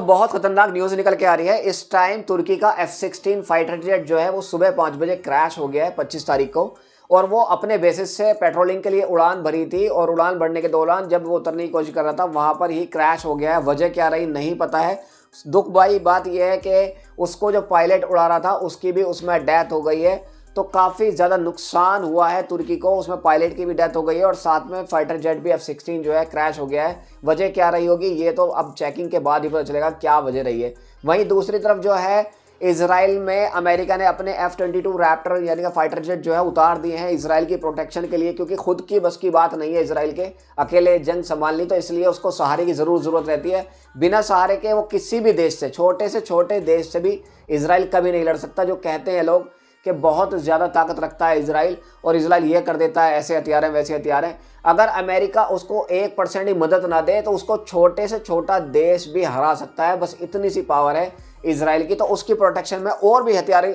बहुत खतरनाक न्यूज़ निकल के आ रही है। इस टाइम तुर्की का F-16 फाइटर जेट जो है वो सुबह 5 बजे क्रैश हो गया है 25 तारीख को, और वो अपने बेसिस से पेट्रोलिंग के लिए उड़ान भरी थी और उड़ान भरने के दौरान जब वो उतरने की कोशिश कर रहा था वहाँ पर ही क्रैश हो गया है। वजह क्या रही नहीं पता है। दुख भाई बात यह है कि उसको जो पायलट उड़ा रहा था उसकी भी उसमें डेथ हो गई है, तो काफ़ी ज़्यादा नुकसान हुआ है तुर्की को। उसमें पायलट की भी डेथ हो गई है और साथ में फाइटर जेट भी F-16 जो है क्रैश हो गया है। वजह क्या रही होगी ये तो अब चेकिंग के बाद ही पता चलेगा क्या वजह रही है। वहीं दूसरी तरफ जो है इसराइल में अमेरिका ने अपने F-22 रैप्टर यानी कि फाइटर जेट जो है उतार दिए हैं इसराइल की प्रोटेक्शन के लिए, क्योंकि खुद की बस की बात नहीं है इसराइल के अकेले जंग संभालनी, तो इसलिए उसको सहारे की ज़रूरत रहती है। बिना सहारे के वो किसी भी देश से छोटे देश से भी इसराइल कभी नहीं लड़ सकता। जो कहते हैं लोग कि बहुत ज़्यादा ताकत रखता है इसराइल और इसराइल ये कर देता है, ऐसे हथियार हैं वैसे हथियार हैं। अगर अमेरिका उसको 1% ही मदद ना दे तो उसको छोटे से छोटा देश भी हरा सकता है। बस इतनी सी पावर है इसराइल की। तो उसकी प्रोटेक्शन में और भी हथियार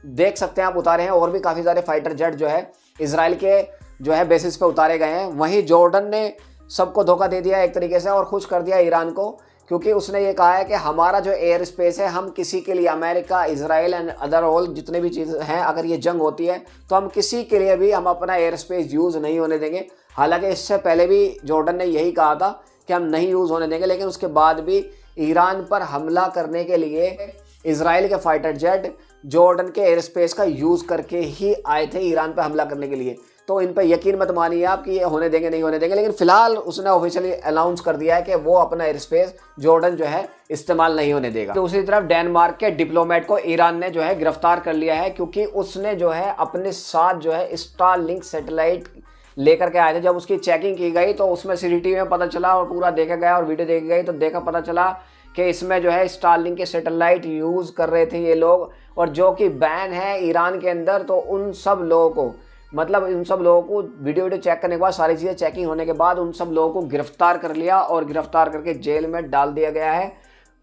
देख सकते हैं आप उतारे हैं, और भी काफ़ी सारे फाइटर जेट जो है इसराइल के जो है बेसिस पे उतारे गए हैं। वहीं जॉर्डन ने सबको धोखा दे दिया एक तरीके से और खुश कर दिया ईरान को, क्योंकि उसने ये कहा है कि हमारा जो एयर स्पेस है हम किसी के लिए, America, Israel and other all जितने भी चीज़ें हैं, अगर ये जंग होती है तो हम किसी के लिए भी हम अपना एयर स्पेस यूज़ नहीं होने देंगे। हालांकि इससे पहले भी जॉर्डन ने यही कहा था कि हम नहीं यूज़ होने देंगे, लेकिन उसके बाद भी ईरान पर हमला करने के लिए इसराइल के फाइटर जेट जॉर्डन के एयर स्पेस का यूज़ करके ही आए थे ईरान पर हमला करने के लिए। तो इन पर यकीन मत मानिए आप कि ये होने देंगे नहीं होने देंगे, लेकिन फिलहाल उसने ऑफिशियली अनाउंस कर दिया है कि वो अपना एयर स्पेस जॉर्डन जो है इस्तेमाल नहीं होने देगा। दूसरी तरफ डेनमार्क के डिप्लोमेट को ईरान ने जो है गिरफ्तार कर लिया है, क्योंकि उसने जो है अपने साथ जो है स्टारलिंक सैटेलाइट लेकर के आए थे। जब उसकी चेकिंग की गई तो उसमें CCTV में पता चला और पूरा देखा गया और वीडियो देखी गई तो पता चला कि इसमें जो है स्टारलिंक के सैटेलाइट यूज़ कर रहे थे ये लोग, और जो कि बैन है ईरान के अंदर। तो उन सब लोगों को, मतलब इन सब लोगों को वीडियो चेक करने के बाद, सारी चीज़ें चेकिंग होने के बाद उन सब लोगों को गिरफ्तार कर लिया और गिरफ्तार करके जेल में डाल दिया गया है।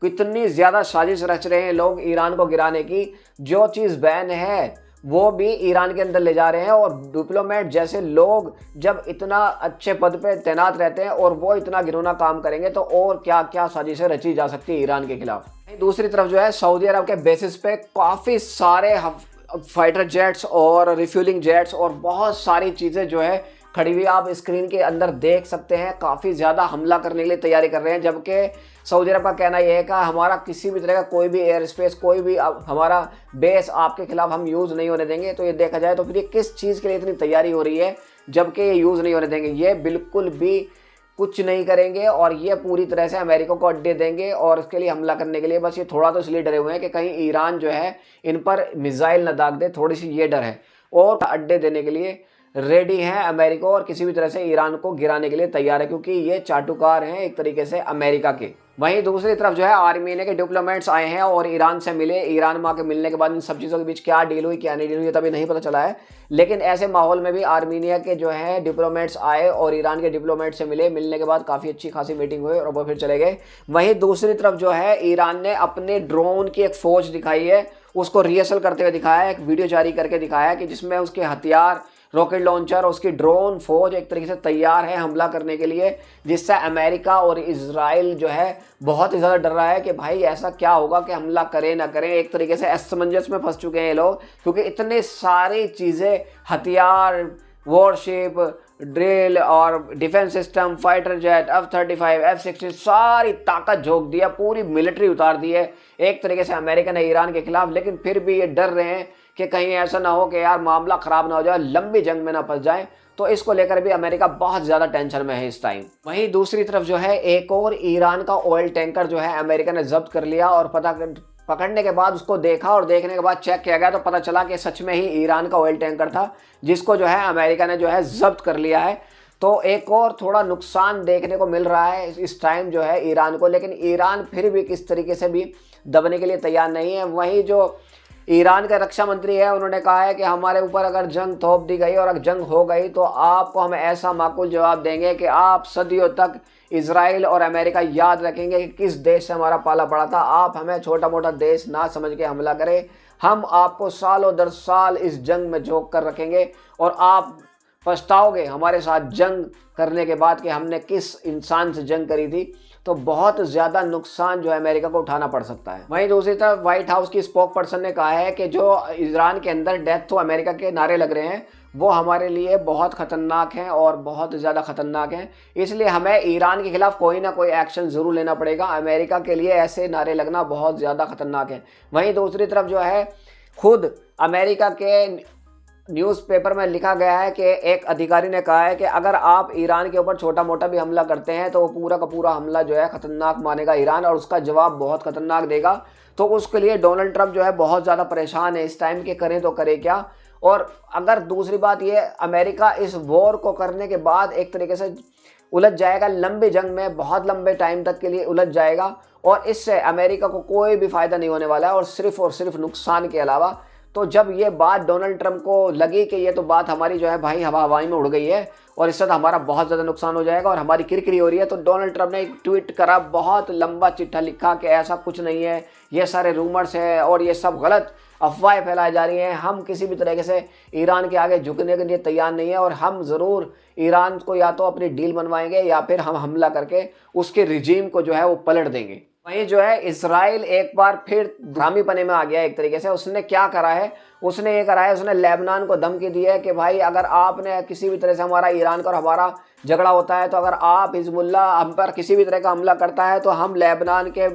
कितनी ज़्यादा साजिश रच रहे हैं लोग ईरान को गिराने की। जो चीज़ बैन है वो भी ईरान के अंदर ले जा रहे हैं, और डिप्लोमेट जैसे लोग जब इतना अच्छे पद पे तैनात रहते हैं और वो इतना घिनौना काम करेंगे तो और क्या क्या साजिशें रची जा सकती है ईरान के खिलाफ। दूसरी तरफ जो है सऊदी अरब के बेसिस पे काफ़ी सारे फाइटर जेट्स और रिफ्यूलिंग जेट्स और बहुत सारी चीज़ें जो है खड़ी हुई आप स्क्रीन के अंदर देख सकते हैं। काफ़ी ज़्यादा हमला करने के लिए तैयारी कर रहे हैं, जबकि सऊदी अरब का कहना यह है कि हमारा किसी भी तरह का कोई भी एयर स्पेस, कोई भी हमारा बेस आपके खिलाफ हम यूज़ नहीं होने देंगे। तो ये देखा जाए तो फिर ये किस चीज़ के लिए इतनी तैयारी हो रही है जबकि ये यूज़ नहीं होने देंगे। ये बिल्कुल भी कुछ नहीं करेंगे और ये पूरी तरह से अमेरिका को अड्डे देंगे और उसके लिए हमला करने के लिए बस ये थोड़ा तो इसलिए डरे हुए हैं कि कहीं ईरान जो है इन पर मिसाइल न दाग दे, थोड़ी सी ये डर है। और अड्डे देने के लिए रेडी हैं अमेरिका और किसी भी तरह से ईरान को गिराने के लिए तैयार है, क्योंकि ये चाटुकार हैं एक तरीके से अमेरिका के। वहीं दूसरी तरफ जो है आर्मीनिया के डिप्लोमेट्स आए हैं और ईरान से मिले। ईरान में आके मिलने के बाद इन सब चीज़ों के बीच क्या डील हुई क्या नहीं डील हुई तभी नहीं पता चला है, लेकिन ऐसे माहौल में भी आर्मीनिया के जो है डिप्लोमेट्स आए और ईरान के डिप्लोमेट से मिले। मिलने के बाद काफ़ी अच्छी खासी मीटिंग हुई और वो फिर चले गए। वहीं दूसरी तरफ जो है ईरान ने अपने ड्रोन की एक फौज दिखाई है, उसको रिहर्सल करते हुए दिखाया है, एक वीडियो जारी करके दिखाया है कि जिसमें उसके हथियार, रॉकेट लॉन्चर, उसकी ड्रोन फौज एक तरीके से तैयार है हमला करने के लिए, जिससे अमेरिका और इजराइल जो है बहुत ही ज़्यादा डर रहा है कि भाई ऐसा क्या होगा कि हमला करें ना करें। एक तरीके से असमंजस में फंस चुके हैं ये लोग, क्योंकि इतने सारी चीज़ें, हथियार, वॉरशिप, ड्रिल और defence system, fighter jet, F-35, F-16 सारी ताकत झोंक दिया, पूरी मिलिट्री उतार दी है एक तरीके से अमेरिका ने ईरान के खिलाफ। लेकिन फिर भी ये डर रहे हैं कि कहीं ऐसा ना हो कि यार मामला ख़राब ना हो जाए, लंबी जंग में ना फंस जाए। तो इसको लेकर भी अमेरिका बहुत ज़्यादा टेंशन में है इस टाइम। वहीं दूसरी तरफ जो है एक और ईरान का ऑयल टैंकर जो है अमेरिका ने जब्त कर लिया, और पकड़ने के बाद उसको देखा और देखने के बाद चेक किया गया तो पता चला कि सच में ही ईरान का ऑयल टैंकर था, जिसको जो है अमेरिका ने जो है जब्त कर लिया है। तो एक और थोड़ा नुकसान देखने को मिल रहा है इस टाइम जो है ईरान को, लेकिन ईरान फिर भी किस तरीके से भी दबने के लिए तैयार नहीं है। वहीं जो ईरान के रक्षा मंत्री है उन्होंने कहा है कि हमारे ऊपर अगर जंग थोप दी गई और अगर जंग हो गई तो आपको हम ऐसा माकूल जवाब देंगे कि आप सदियों तक इसराइल और अमेरिका याद रखेंगे कि किस देश से हमारा पाला पड़ा था। आप हमें छोटा मोटा देश ना समझ के हमला करें, हम आपको सालों दर साल इस जंग में झोंक कर रखेंगे और आप पछताओगे हमारे साथ जंग करने के बाद कि हमने किस इंसान से जंग करी थी। तो बहुत ज़्यादा नुकसान जो है अमेरिका को उठाना पड़ सकता है। वहीं दूसरी तरफ व्हाइट हाउस की स्पोक पर्सन ने कहा है कि जो ईरान के अंदर डेथ टू अमेरिका के नारे लग रहे हैं वो हमारे लिए बहुत ख़तरनाक हैं और बहुत ज़्यादा ख़तरनाक हैं, इसलिए हमें ईरान के खिलाफ कोई ना कोई एक्शन ज़रूर लेना पड़ेगा। अमेरिका के लिए ऐसे नारे लगना बहुत ज़्यादा ख़तरनाक है। वहीं दूसरी तरफ जो है खुद अमेरिका के न्यूज़पेपर में लिखा गया है कि एक अधिकारी ने कहा है कि अगर आप ईरान के ऊपर छोटा मोटा भी हमला करते हैं तो वो पूरा का पूरा हमला जो है ख़तरनाक मानेगा ईरान और उसका जवाब बहुत ख़तरनाक देगा। तो उसके लिए डोनाल्ड ट्रंप जो है बहुत ज़्यादा परेशान है इस टाइम के करें तो करे क्या। और अगर दूसरी बात ये अमेरिका इस वॉर को करने के बाद एक तरीके से उलझ जाएगा, लंबी जंग में बहुत लंबे टाइम तक के लिए उलझ जाएगा और इससे अमेरिका को कोई भी फ़ायदा नहीं होने वाला है और सिर्फ नुकसान के अलावा। तो जब ये बात डोनाल्ड ट्रंप को लगी कि ये तो बात हमारी जो है भाई हवाई में उड़ गई है और इससे तो हमारा बहुत ज़्यादा नुकसान हो जाएगा और हमारी किरकिरी हो रही है, तो डोनाल्ड ट्रंप ने एक ट्वीट करा, बहुत लंबा चिट्ठा लिखा कि ऐसा कुछ नहीं है, ये सारे रूमर्स हैं और ये सब गलत अफवाहें फैलाई जा रही हैं। हम किसी भी तरीके से ईरान के आगे झुकने के लिए तैयार नहीं है और हम ज़रूर ईरान को या तो अपनी डील बनवाएंगे या फिर हम हमला करके उसके रिजीम को जो है वो पलट देंगे। वहीं जो है इजराइल एक बार फिर धरामी पने में आ गया एक तरीके से। उसने क्या करा है, उसने ये करा है, उसने लेबनान को धमकी दी है कि भाई अगर आपने किसी भी तरह से हमारा ईरान का और हमारा झगड़ा होता है तो अगर आप हिजबुल्ला हम पर किसी भी तरह का हमला करता है तो हम लेबनान के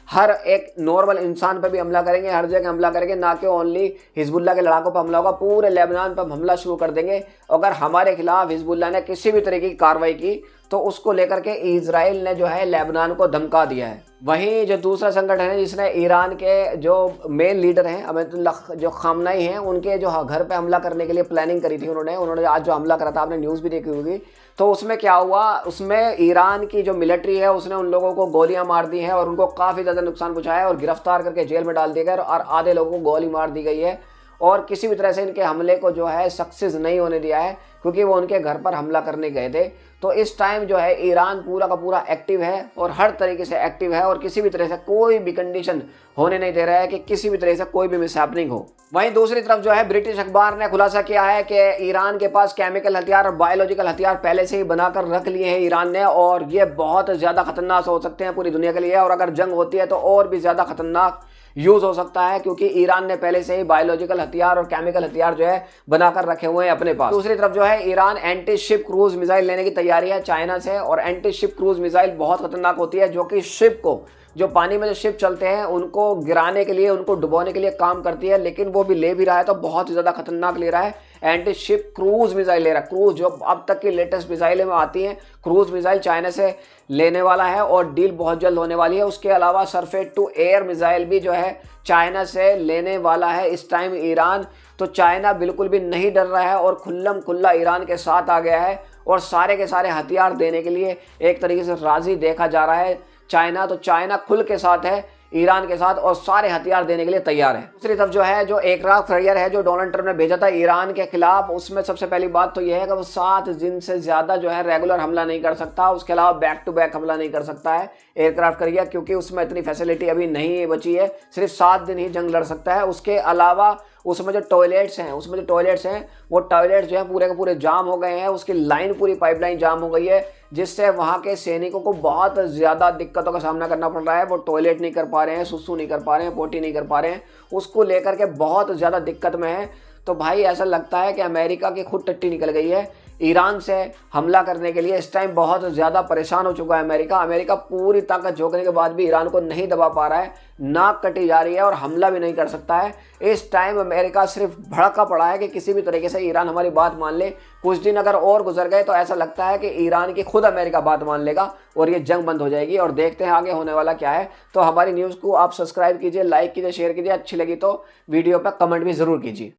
हर एक नॉर्मल इंसान पर भी हमला करेंगे, हर जगह हमला करेंगे, ना कि ओनली हिजबुल्ला के लड़ाकों पर हमला होगा, पूरे लेबनान पर हमला शुरू कर देंगे। अगर हमारे खिलाफ हिजबुल्ला ने किसी भी तरीके की कार्रवाई की तो उसको लेकर के इजराइल ने जो है लेबनान को धमका दिया है। वहीं जो दूसरा संगठन है जिसने ईरान के जो मेन लीडर हैं अयतुल्ला जो खामनाई हैं उनके जो घर पे हमला करने के लिए प्लानिंग करी थी उन्होंने आज जो हमला करा था, आपने न्यूज़ भी देखी होगी। तो उसमें क्या हुआ, उसमें ईरान की जो मिलिट्री है उसने उन लोगों को गोलियां मार दी हैं और उनको काफ़ी ज़्यादा नुकसान पहुंचाया और गिरफ्तार करके जेल में डाल दिया गया और आधे लोगों को गोली मार दी गई है और किसी भी तरह से इनके हमले को जो है सक्सेस नहीं होने दिया है क्योंकि वो उनके घर पर हमला करने गए थे। तो इस टाइम जो है ईरान पूरा का पूरा एक्टिव है और हर तरीके से एक्टिव है और किसी भी तरह से कोई भी कंडीशन होने नहीं दे रहा है कि किसी भी तरह से कोई भी मिसहैपनिंग हो। वहीं दूसरी तरफ जो है ब्रिटिश अखबार ने खुलासा किया है कि ईरान के पास केमिकल हथियार और बायोलॉजिकल हथियार पहले से ही बनाकर रख लिए हैं ईरान ने और ये बहुत ज़्यादा खतरनाक हो सकते हैं पूरी दुनिया के लिए और अगर जंग होती है तो और भी ज़्यादा खतरनाक यूज़ हो सकता है क्योंकि ईरान ने पहले से ही बायोलॉजिकल हथियार और केमिकल हथियार जो है बनाकर रखे हुए हैं अपने पास। दूसरी तरफ जो है Iran anti ship cruise missile लेने की तैयारी है चाइना से और एंटी शिप क्रूज मिसाइल बहुत खतरनाक होती है जो कि शिप को जो पानी में जो शिप चलते हैं उनको गिराने के लिए उनको डुबोने के लिए काम करती है, लेकिन वो भी ले भी रहा है तो बहुत ही ज़्यादा खतरनाक ले रहा है। एंटी शिप क्रूज मिसाइल ले रहा है, क्रूज जो अब तक की लेटेस्ट मिसाइलें में आती हैं, क्रूज मिसाइल चाइना से लेने वाला है और डील बहुत जल्द होने वाली है। उसके अलावा सरफेस टू एयर मिसाइल भी जो है चाइना से लेने वाला है इस टाइम ईरान। तो चाइना बिल्कुल भी नहीं डर रहा है और खुल्लम खुल्ला ईरान के साथ आ गया है और सारे के सारे हथियार देने के लिए एक तरीके से राजी देखा जा रहा है चाइना। तो चाइना खुल के साथ है ईरान के साथ और सारे हथियार देने के लिए तैयार है। दूसरी तरफ जो है जो एयरक्राफ्ट कैरियर है जो डोनाल्ड ट्रंप ने भेजा था ईरान के खिलाफ, उसमें सबसे पहली बात तो यह है कि वो 7 दिन से ज़्यादा जो है रेगुलर हमला नहीं कर सकता, उसके अलावा बैक टू बैक हमला नहीं कर सकता है एयरक्राफ्ट कैरियर क्योंकि उसमें इतनी फैसिलिटी अभी नहीं बची है, सिर्फ 7 दिन ही जंग लड़ सकता है। उसके अलावा उसमें जो टॉयलेट्स हैं वो टॉयलेट्स जो है पूरे के पूरे जाम हो गए हैं, उसकी लाइन पूरी पाइपलाइन जाम हो गई है जिससे वहाँ के सैनिकों को बहुत ज़्यादा दिक्कतों का सामना करना पड़ रहा है। वो टॉयलेट नहीं कर पा रहे हैं, सुसु नहीं कर पा रहे हैं, पोटी नहीं कर पा रहे हैं, उसको लेकर के बहुत ज़्यादा दिक्कत में है। तो भाई ऐसा लगता है कि अमेरिका की खुद टट्टी निकल गई है ईरान से हमला करने के लिए। इस टाइम बहुत ज़्यादा परेशान हो चुका है अमेरिका पूरी ताकत झोंकने के बाद भी ईरान को नहीं दबा पा रहा है, नाक कटी जा रही है और हमला भी नहीं कर सकता है। इस टाइम अमेरिका सिर्फ भड़का पड़ा है कि किसी भी तरीके से ईरान हमारी बात मान ले। कुछ दिन अगर और गुजर गए तो ऐसा लगता है कि ईरान की खुद अमेरिका बात मान लेगा और ये जंग बंद हो जाएगी। और देखते हैं आगे होने वाला क्या है। तो हमारी न्यूज़ को आप सब्सक्राइब कीजिए, लाइक कीजिए, शेयर कीजिए, अच्छी लगी तो वीडियो पर कमेंट भी ज़रूर कीजिए।